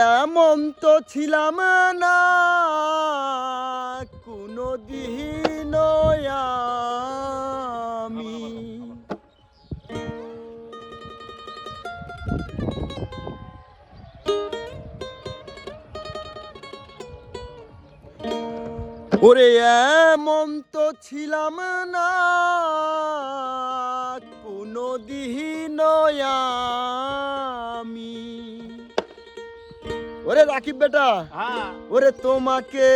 এমন তো ছিলাম না কোনো দিন আমি। ওরে এমন তো ছিলাম না কোনো দিন আমি। ওরে রাকিব বেটা, ওরে তোমাকে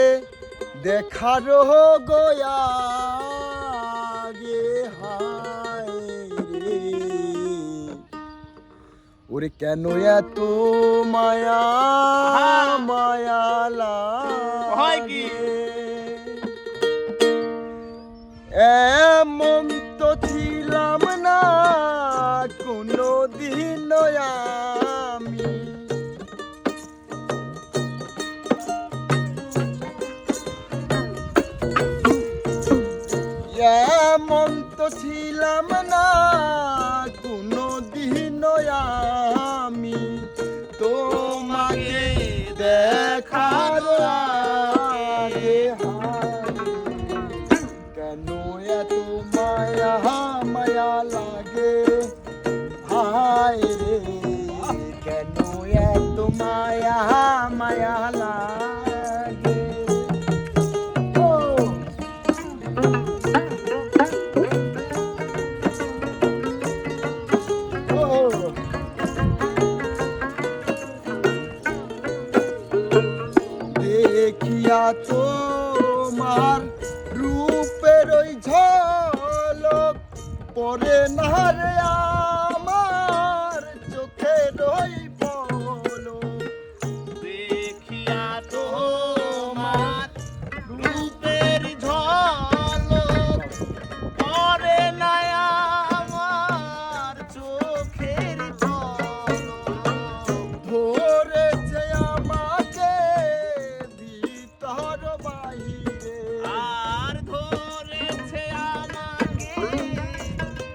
দেখার গোয়া গে হায় রে, ওরে কেন এত মায়া মায়া লাগে। এমন তো ছিলাম না কোনো দিন আমি। এমন তো ছিলাম না কোনো দিন আমি তোমাকে দেখার আগে কেন এত মায়া মায়া লাগে হায় রে, কেন এত মায়া মায়া লাগে। দেখিয়া তোমার রূপের ওই ঝলক পরে না রে আমার চোখের ওই পলক। দেখিয়া তোমার রূপের ঝলক পরে না আমার চোখের পলক। ধরেছে আমাকে ভিতর বাহিরে, আর ধরেছে আমাকে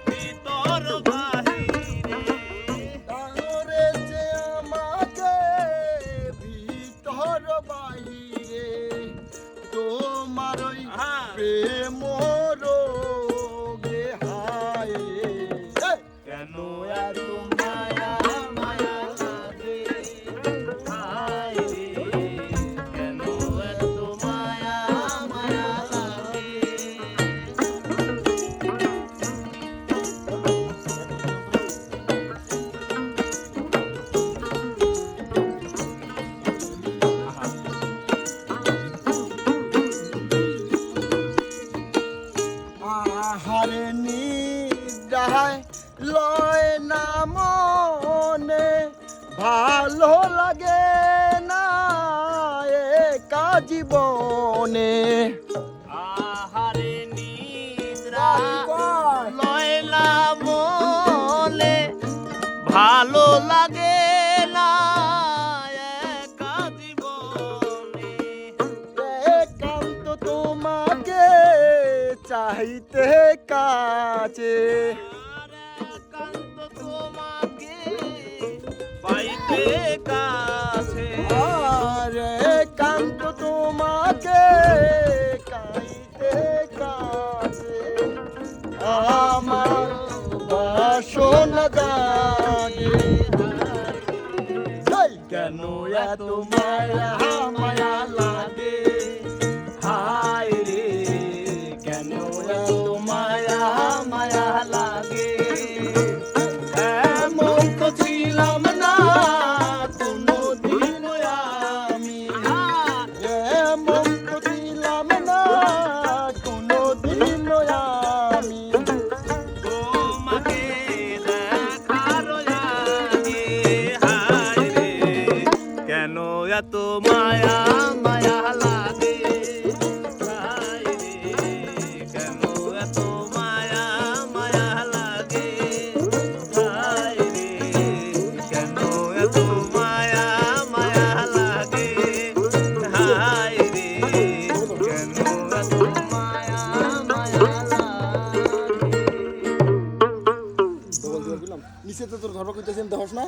ভিতর বাহিরে। ধরেছে আমাকে ভিতর বাহিরে, তোমার ওই প্রেম রোগে হায় কেন এত মায়া মায়া লাগে হায় রে, কেন এত মায়া মায়া লাগে। আহারে নিদ্রায় লয় না মনে, ভালো লাগে না একা জীবনে। আহারে নিদ্রা লয় না মনে, ভালো লাগে না একা জীবনে। একান্ত তোমাকে চাইতে কাছে, আর একান্ত তোমাকে পাইতে কাছে। আর একান্ত তোমাকে চাইতে কাছে, আমার বাসনা জাগে কেন এত মায়া মায়া লাগে হায় রে, কেন এত মায়া মায়া লাগে। এমন তো ছিলাম না কোনো দিন আমি, এমন তো ছিলাম না কোনো দিন আমি। তোমাকে দেখার আগে হায় রে, কেন এত মায়া